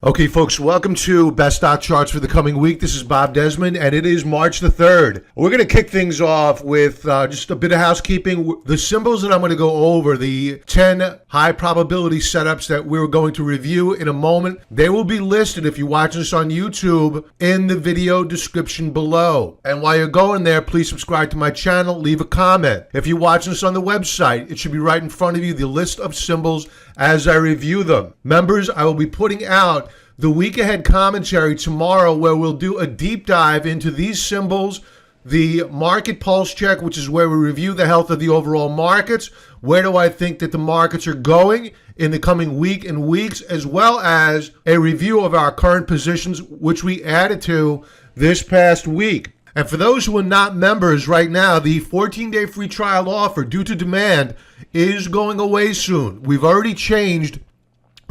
Okay, folks, welcome to Best Stock Charts for the coming week. This is Bob Desmond, and it is March the 3rd. We're going to kick things off with just a bit of housekeeping. The symbols that I'm going to go over, the 10 high probability setups that we're going to review in a moment, they will be listed, if you watch this on YouTube, in the video description below. And while you're going there, please subscribe to my channel, leave a comment. If you're watching this on the website, it should be right in front of you, the list of symbols as I review them. Members, I will be putting out the week ahead commentary tomorrow, where we'll do a deep dive into these symbols, the market pulse check, which is where we review the health of the overall markets. Where do I think that the markets are going in the coming week and weeks, as well as a review of our current positions, which we added to this past week. And for those who are not members right now, the 14-day free trial offer due to demand is going away soon. We've already changed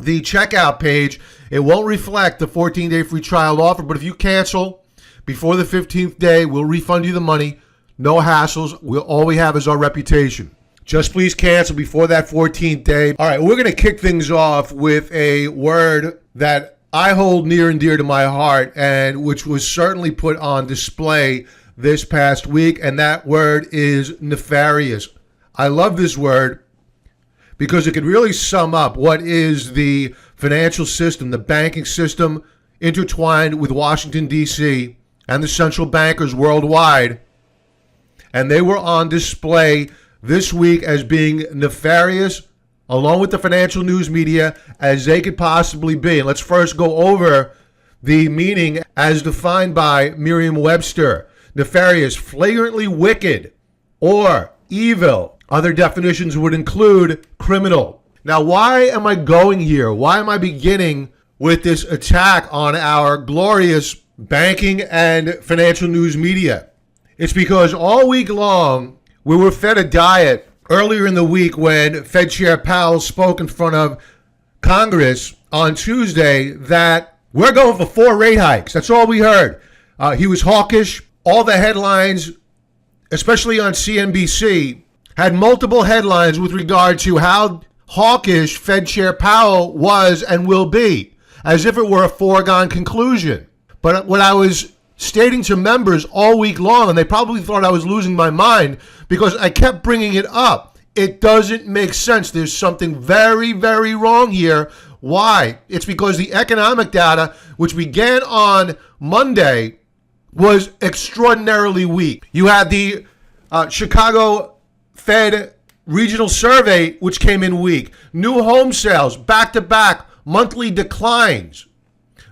the checkout page. It won't reflect the 14-day free trial offer, but if you cancel before the 15th day, we'll refund you the money. No hassles. All we have is our reputation. Just please cancel before that 14th day. All right, we're going to kick things off with a word that I hold near and dear to my heart, and which was certainly put on display this past week, and that word is nefarious. I love this word because it could really sum up what is the financial system, the banking system, intertwined with Washington, D.C., and the central bankers worldwide. And they were on display this week as being nefarious, along with the financial news media, as they could possibly be. And let's first go over the meaning as defined by Merriam-Webster. Nefarious, flagrantly wicked, or evil. Other definitions would include criminal. Now, why am I going here? Why am I beginning with this attack on our glorious banking and financial news media? It's because all week long, we were fed a diet earlier in the week when Fed Chair Powell spoke in front of Congress on Tuesday that we're going for 4 rate hikes. That's all we heard. He was hawkish. All the headlines, especially on CNBC, had multiple headlines with regard to how hawkish Fed Chair Powell was and will be, as if it were a foregone conclusion. But what I was stating to members all week long, and they probably thought I was losing my mind because I kept bringing it up, it doesn't make sense. There's something very, very wrong here. Why? It's because the economic data, which began on Monday, was extraordinarily weak. You had the Chicago Fed regional survey, which came in weak. New home sales, back-to-back, monthly declines.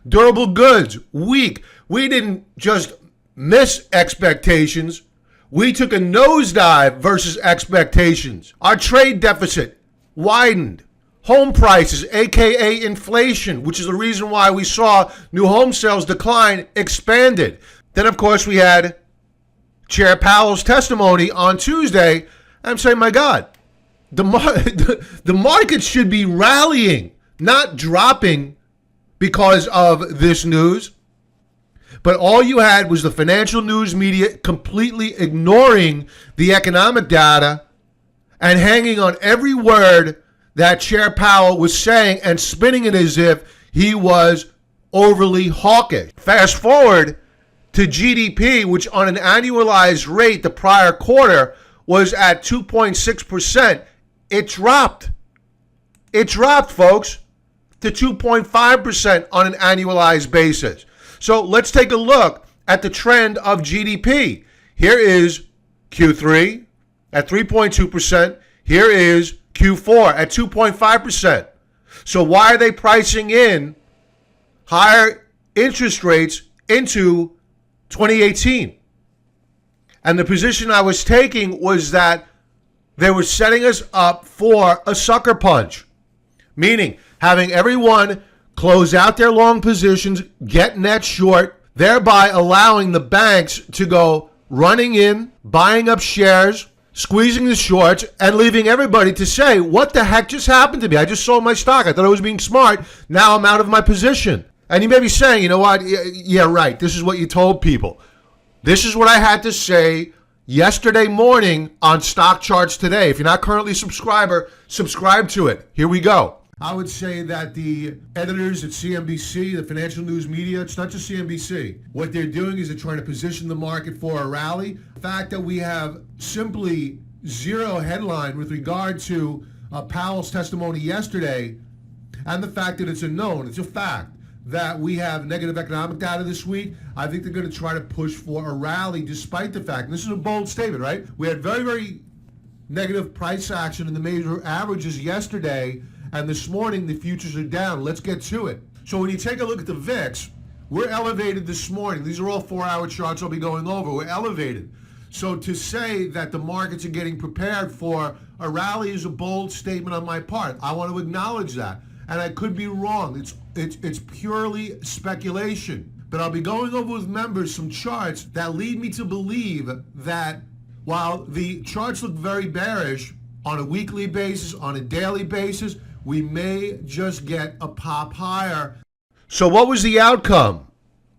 Durable goods, weak. We didn't just miss expectations. We took a nosedive versus expectations. Our trade deficit widened. Home prices, aka inflation, which is the reason why we saw new home sales decline, expanded. Then, of course, we had Chair Powell's testimony on Tuesday. I'm saying, my God, the market should be rallying, not dropping because of this news. But all you had was the financial news media completely ignoring the economic data and hanging on every word that Chair Powell was saying and spinning it as if he was overly hawkish. Fast forward to GDP, which on an annualized rate the prior quarter was at 2.6%. It dropped. It dropped, folks, to 2.5% on an annualized basis. So let's take a look at the trend of GDP. Here is Q3 at 3.2%. Here is Q4 at 2.5%. So why are they pricing in higher interest rates into 2018? And the position I was taking was that they were setting us up for a sucker punch, meaning having everyone close out their long positions, get net short, thereby allowing the banks to go running in, buying up shares, squeezing the shorts, and leaving everybody to say, what the heck just happened to me? I just sold my stock. I thought I was being smart. Now I'm out of my position. And you may be saying, you know what? Yeah, right. This is what you told people. This is what I had to say yesterday morning on Stock Charts Today. If you're not currently a subscriber, subscribe to it. Here we go. I would say that the editors at CNBC, the financial news media, it's not just CNBC. What they're doing is they're trying to position the market for a rally. The fact that we have simply zero headline with regard to Powell's testimony yesterday, and the fact that it's a known, it's a fact, that we have negative economic data this week, I think they're going to try to push for a rally despite the fact, and this is a bold statement, right? We had very, very negative price action in the major averages yesterday, and this morning the futures are down. Let's get to it. So when you take a look at the VIX, we're elevated this morning. These are all 4-hour charts I'll be going over. We're elevated. So to say that the markets are getting prepared for a rally is a bold statement on my part. I want to acknowledge that. And I could be wrong. It's purely speculation. But I'll be going over with members some charts that lead me to believe that while the charts look very bearish on a weekly basis, on a daily basis, we may just get a pop higher. So what was the outcome?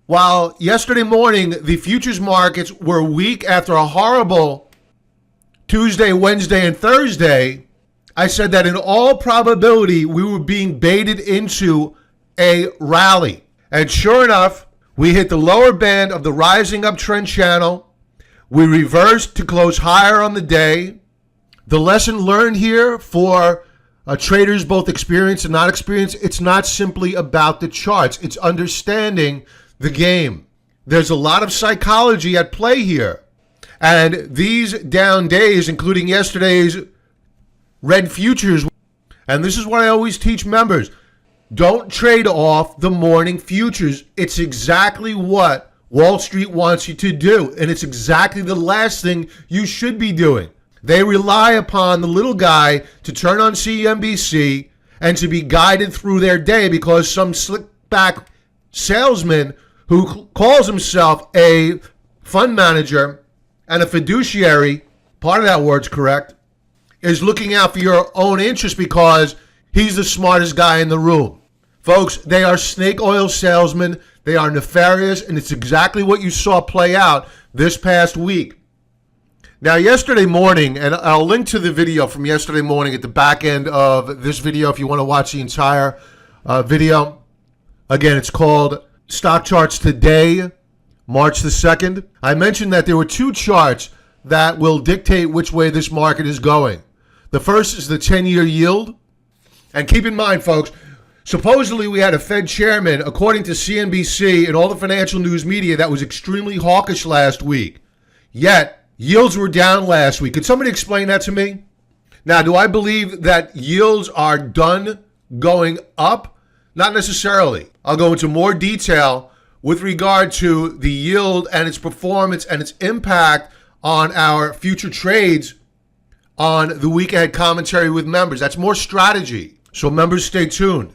While yesterday morning the futures markets were weak after a horrible Tuesday, Wednesday, and Thursday, I said that in all probability we were being baited into a rally. And sure enough, we hit the lower band of the rising uptrend channel. We reversed to close higher on the day. The lesson learned here for traders, both experienced and not experienced, it's not simply about the charts. It's understanding the game. There's a lot of psychology at play here. And these down days, including yesterday's red futures, and this is what I always teach members, don't trade off the morning futures. It's exactly what Wall Street wants you to do, and it's exactly the last thing you should be doing. They rely upon the little guy to turn on CNBC and to be guided through their day because some slick back salesman who calls himself a fund manager and a fiduciary, part of that word's correct, is looking out for your own interest because he's the smartest guy in the room. Folks, they are snake oil salesmen. They are nefarious, and it's exactly what you saw play out this past week. Now, yesterday morning, and I'll link to the video from yesterday morning at the back end of this video if you want to watch the entire video. Again, it's called Stock Charts Today, March the 2nd. I mentioned that there were two charts that will dictate which way this market is going. The first is the 10-year yield. And keep in mind, folks, supposedly we had a Fed chairman, according to CNBC and all the financial news media, that was extremely hawkish last week. Yet, yields were down last week. Could somebody explain that to me? Now, do I believe that yields are done going up? Not necessarily. I'll go into more detail with regard to the yield and its performance and its impact on our future trades on the week ahead commentary with members. That's more strategy. So members, stay tuned.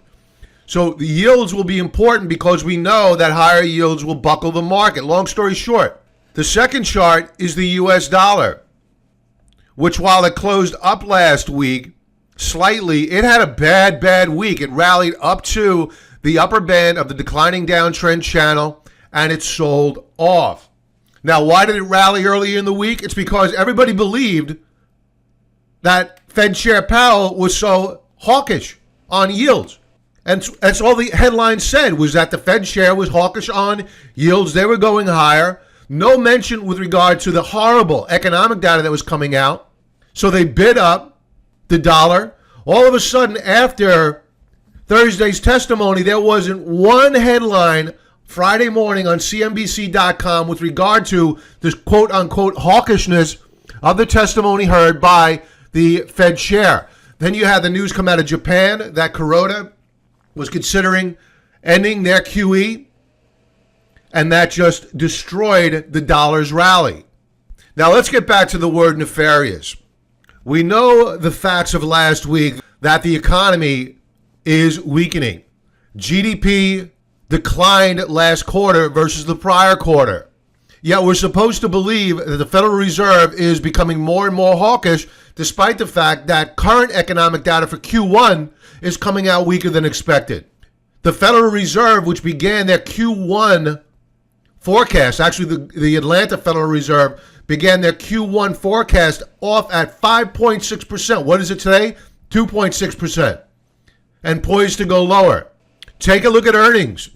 So the yields will be important because we know that higher yields will buckle the market. Long story short, the second chart is the US dollar, which while it closed up last week slightly, it had a bad week. It rallied up to the upper band of the declining downtrend channel and it sold off. Now, why did it rally early in the week? It's because everybody believed that Fed Chair Powell was so hawkish on yields. And that's all the headlines said, was that the Fed Chair was hawkish on yields. They were going higher. No mention with regard to the horrible economic data that was coming out. So they bid up the dollar. All of a sudden, after Thursday's testimony, there wasn't one headline Friday morning on CNBC.com with regard to this quote-unquote hawkishness of the testimony heard by the Fed chair. Then you had the news come out of Japan that Kuroda was considering ending their QE, and that just destroyed the dollar's rally. Now let's get back to the word nefarious. We know the facts of last week that the economy is weakening. GDP declined last quarter versus the prior quarter. Yet we're supposed to believe that the Federal Reserve is becoming more and more hawkish, despite the fact that current economic data for Q1 is coming out weaker than expected. The Federal Reserve, which began their Q1 forecast, actually the Atlanta Federal Reserve began their Q1 forecast off at 5.6%. What is it today? 2.6%. and poised to go lower. Take a look at earnings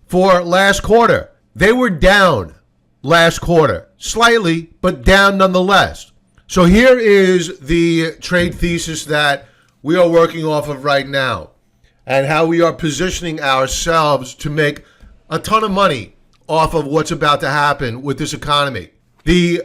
for last quarter. They were down last quarter, slightly, but down nonetheless. So here is the trade thesis that we are working off of right now and how we are positioning ourselves to make a ton of money off of what's about to happen with this economy. The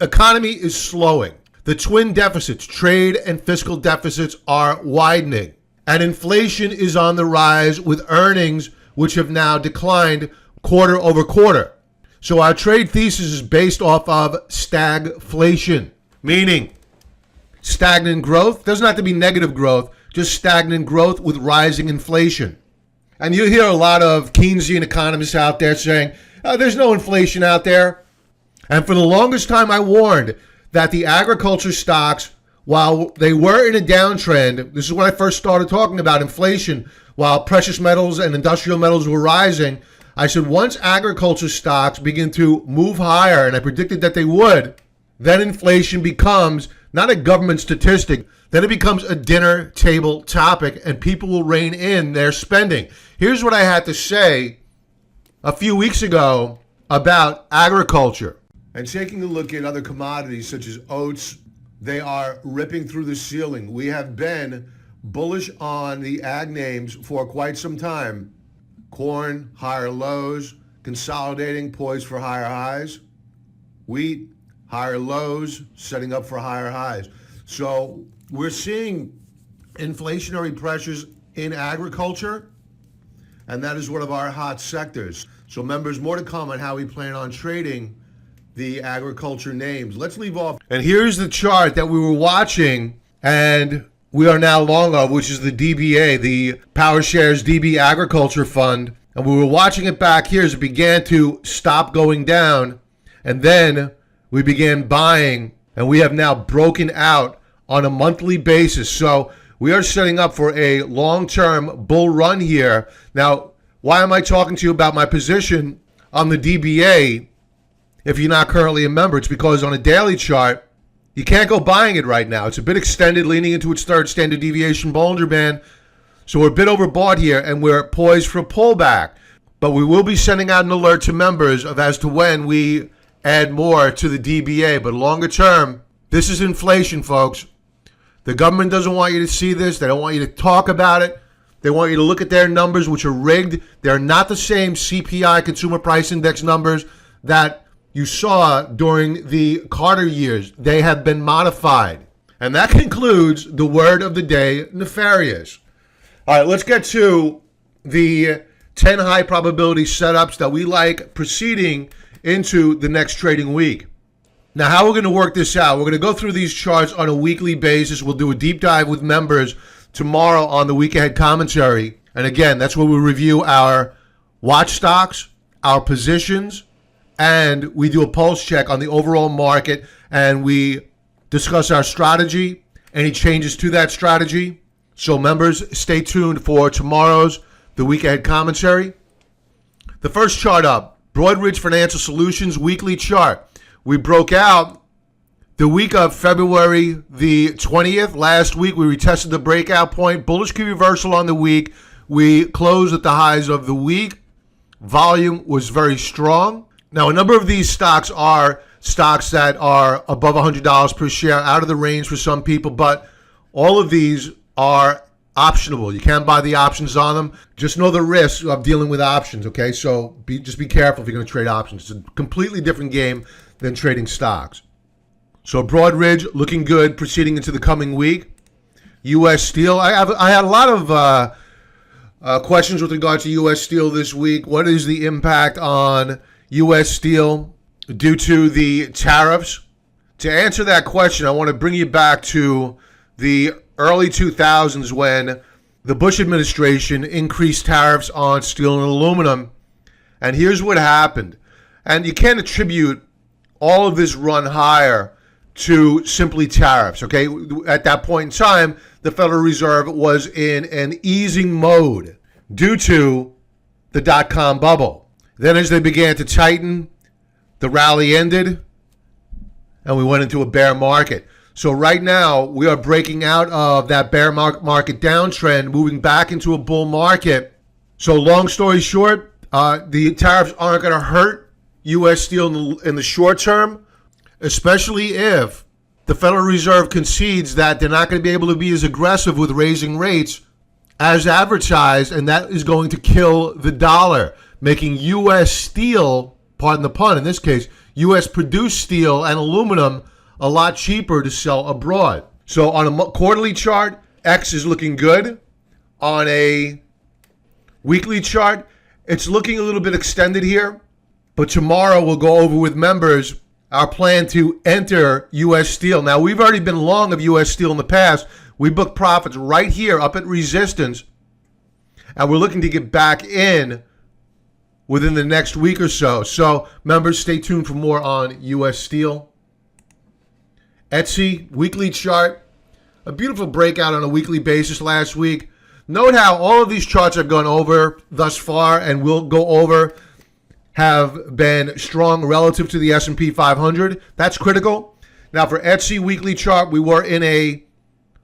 economy is slowing. The twin deficits, trade and fiscal deficits, are widening. And inflation is on the rise with earnings which have now declined quarter over quarter. So our trade thesis is based off of stagflation, meaning stagnant growth. Doesn't have to be negative growth, just stagnant growth with rising inflation. And you hear a lot of Keynesian economists out there saying, oh, there's no inflation out there. And for the longest time, I warned that the agriculture stocks, while they were in a downtrend, this is when I first started talking about inflation, while precious metals and industrial metals were rising, I said once agriculture stocks begin to move higher, and I predicted that they would, then inflation becomes not a government statistic, then it becomes a dinner table topic, and people will rein in their spending. Here's what I had to say a few weeks ago about agriculture. And taking a look at other commodities such as oats, they are ripping through the ceiling. We have been bullish on the ag names for quite some time. Corn, higher lows, consolidating, poised for higher highs. Wheat, higher lows, setting up for higher highs. So we're seeing inflationary pressures in agriculture, and that is one of our hot sectors. So members, more to come on how we plan on trading the agriculture names. Let's leave off. And here's the chart that we were watching and we are now long of, which is the DBA, the Power Shares DB Agriculture Fund. And we were watching it back here as it began to stop going down. And then we began buying, and we have now broken out on a monthly basis. So we are setting up for a long-term bull run here. Now, why am I talking to you about my position on the DBA? If you're not currently a member, it's because on a daily chart, you can't go buying it right now. It's a bit extended, leaning into its third standard deviation Bollinger Band. So we're a bit overbought here, and we're poised for a pullback. But we will be sending out an alert to members of as to when we add more to the DBA. But longer term, this is inflation, folks. The government doesn't want you to see this. They don't want you to talk about it. They want you to look at their numbers, which are rigged. They're not the same CPI, Consumer Price Index numbers, that you saw during the Carter years. They have been modified. And that concludes the word of the day, nefarious. All right, let's get to the 10 high probability setups that we like proceeding into the next trading week. Now, how we're going to work this out, we're going to go through these charts on a weekly basis. We'll do a deep dive with members tomorrow on the week ahead commentary. And again, that's where we review our watch stocks, our positions, and we do a pulse check on the overall market, and we discuss our strategy, any changes to that strategy. So members, stay tuned for tomorrow's The Week Ahead commentary. The first chart up, Broadridge Financial Solutions weekly chart. We broke out the week of February the 20th. Last week, we retested the breakout point. Bullish key reversal on the week. We closed at the highs of the week. Volume was very strong. Now, a number of these stocks are stocks that are above $100 per share, out of the range for some people, but all of these are optionable. You can't buy the options on them. Just know the risk of dealing with options, okay? So just be careful if you're going to trade options. It's a completely different game than trading stocks. So Broadridge looking good proceeding into the coming week. U.S. Steel, I had a lot of questions with regard to U.S. Steel this week. What is the impact on U.S. Steel due to the tariffs? To answer that question, I want to bring you back to the early 2000s when the Bush administration increased tariffs on steel and aluminum. And here's what happened. And you can't attribute all of this run higher to simply tariffs, okay? At that point in time, the Federal Reserve was in an easing mode due to the dot-com bubble. Then as they began to tighten, the rally ended, and we went into a bear market. So right now, we are breaking out of that bear market downtrend, moving back into a bull market. So long story short, the tariffs aren't going to hurt U.S. steel in the short term, especially if the Federal Reserve concedes that they're not going to be able to be as aggressive with raising rates as advertised, and that is going to kill the dollar, making U.S. steel, pardon the pun in this case, U.S. produced steel and aluminum a lot cheaper to sell abroad. So on a quarterly chart, X is looking good. On a weekly chart, it's looking a little bit extended here. But tomorrow we'll go over with members our plan to enter U.S. steel. Now, we've already been long of U.S. steel in the past. We booked profits right here up at resistance. And we're looking to get back in within the next week or so. So members, stay tuned for more on U.S. steel. Etsy, weekly chart. A beautiful breakout on a weekly basis last week. Note how all of these charts I've gone over thus far and will go over have been strong relative to the S&P 500. That's critical. Now for Etsy weekly chart, we were in a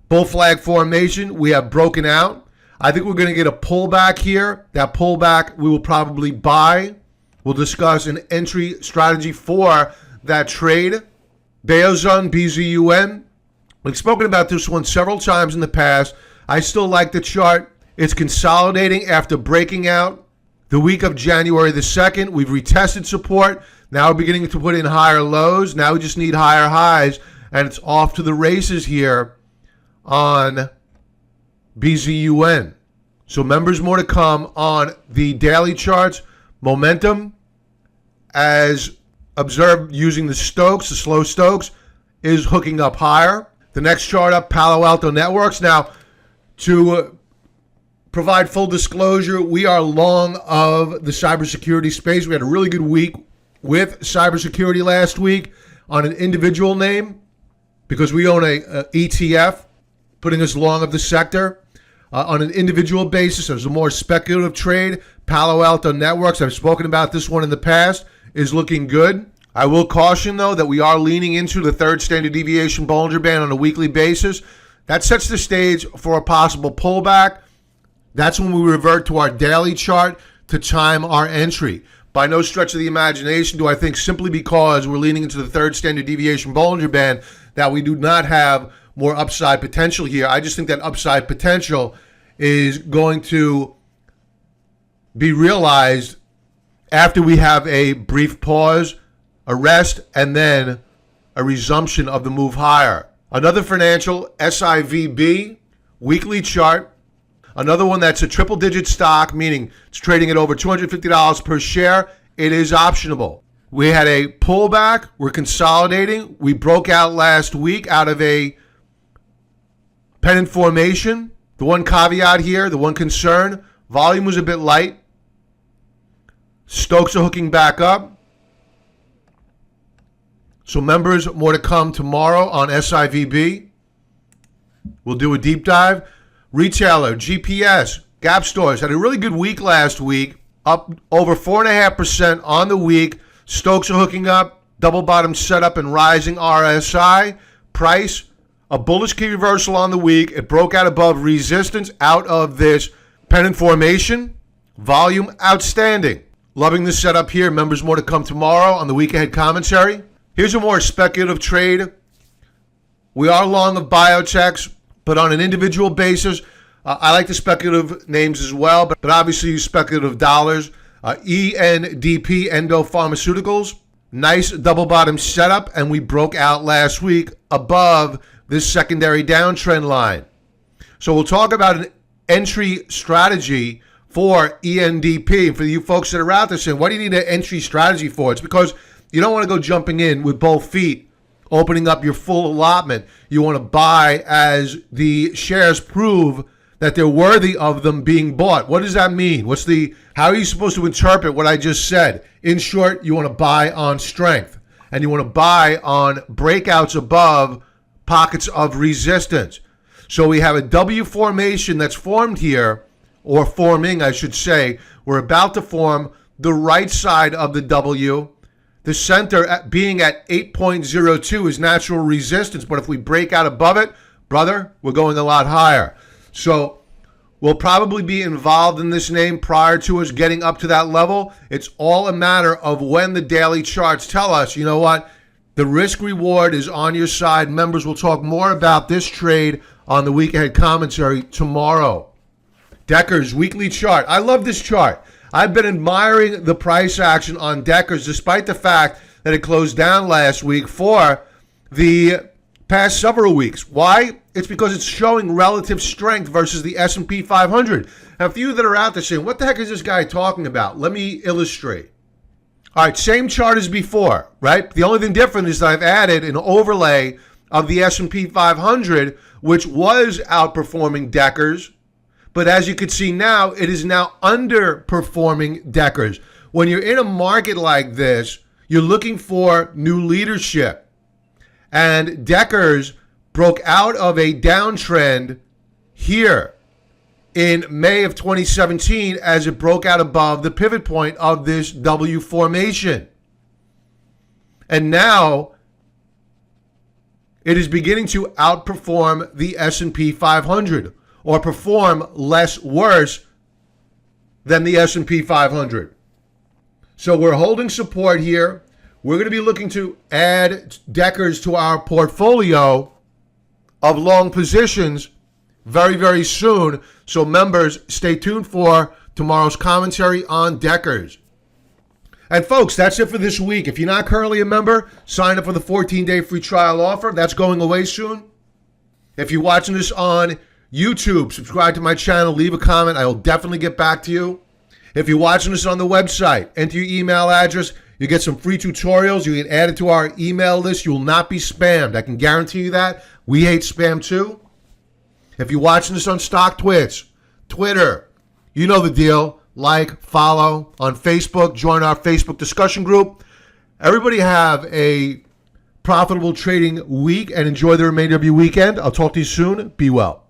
bull flag formation. We have broken out. I think we're going to get a pullback here. That pullback we will probably buy. We'll discuss an entry strategy for that trade. BZUN, BZUN. We've spoken about this one several times in the past. I still like the chart. It's consolidating after breaking out the week of January the 2nd. We've retested support. Now we're beginning to put in higher lows. Now we just need higher highs. And it's off to the races here on BZUN. So members, more to come on the daily charts. Momentum, as observed using the Stokes, the slow Stokes, is hooking up higher. The next chart up, Palo Alto Networks. Now, to provide full disclosure, we are long of the cybersecurity space. We had a really good week with cybersecurity last week on an individual name because we own a ETF, putting us long of the sector. On an individual basis, there's a more speculative trade. Palo Alto Networks, I've spoken about this one in the past, is looking good. I will caution, though, that we are leaning into the third standard deviation Bollinger Band on a weekly basis. That sets the stage for a possible pullback. That's when we revert to our daily chart to time our entry. By no stretch of the imagination do I think simply because we're leaning into the third standard deviation Bollinger Band that we do not have more upside potential here. I just think that upside potential is going to be realized after we have a brief pause, a rest, and then a resumption of the move higher. Another financial, SIVB, weekly chart. Another one that's a triple-digit stock, meaning it's trading at over $250 per share. It is optionable. We had a pullback. We're consolidating. We broke out last week out of a pennant formation. The one caveat here, the one concern, volume was a bit light. Stokes are hooking back up. So members, more to come tomorrow on SIVB. We'll do a deep dive. Retailer, GPS, Gap Stores had a really good week last week, up over 4.5% on the week. Stokes are hooking up, double bottom setup and rising RSI. Price, a bullish key reversal on the week. It broke out above resistance out of this pennant formation. Volume outstanding. Loving the setup here. Members, more to come tomorrow on the week ahead commentary. Here's a more speculative trade. We are long of biotechs, but on an individual basis, I like the speculative names as well, but obviously speculative dollars. ENDP, Endo Pharmaceuticals, nice double bottom setup, and we broke out last week above this secondary downtrend line. So we'll talk about an entry strategy for ENDP. For you folks that are out there saying, what do you need an entry strategy for? It's because you don't want to go jumping in with both feet, opening up your full allotment. You want to buy as the shares prove that they're worthy of them being bought. What does that mean? How are you supposed to interpret what I just said? In short, you want to buy on strength, and you want to buy on breakouts above pockets of resistance. So we have a W formation that's formed here, or forming, I should say. We're about to form the right side of the W. The center being at 8.02 is natural resistance, but if we break out above it, brother, we're going a lot higher. So we'll probably be involved in this name prior to us getting up to that level. It's all a matter of when the daily charts tell us, you know what, the risk reward is on your side. Members, will talk more about this trade on the week ahead commentary tomorrow. Decker's weekly chart. I love this chart. I've been admiring the price action on Decker's despite the fact that it closed down last week for the past several weeks. Why? It's because it's showing relative strength versus the S&P 500. Now, a few that are out there saying, what the heck is this guy talking about? Let me illustrate. All right, same chart as before, right? The only thing different is that I've added an overlay of the S&P 500, which was outperforming Decker's. But as you can see now, it is now underperforming Decker's. When you're in a market like this, you're looking for new leadership. And Decker's broke out of a downtrend here in May of 2017 as it broke out above the pivot point of this W formation. And now it is beginning to outperform the S&P 500 or perform less worse than the S&P 500. So we're holding support here. We're going to be looking to add Decker's to our portfolio of long positions very, very soon. So members, stay tuned for tomorrow's commentary on Decker's. And folks, that's it for this week. If you're not currently a member, sign up for the 14-day free trial offer. That's going away soon. If you're watching this on YouTube, subscribe to my channel, leave a comment. I will definitely get back to you. If you're watching this on the website, enter your email address. You get some free tutorials. You get added to our email list. You will not be spammed. I can guarantee you that. We hate spam too. If you're watching this on Stock Twitch, Twitter, you know the deal. Like, follow on Facebook, join our Facebook discussion group. Everybody have a profitable trading week and enjoy the remainder of your weekend. I'll talk to you soon. Be well.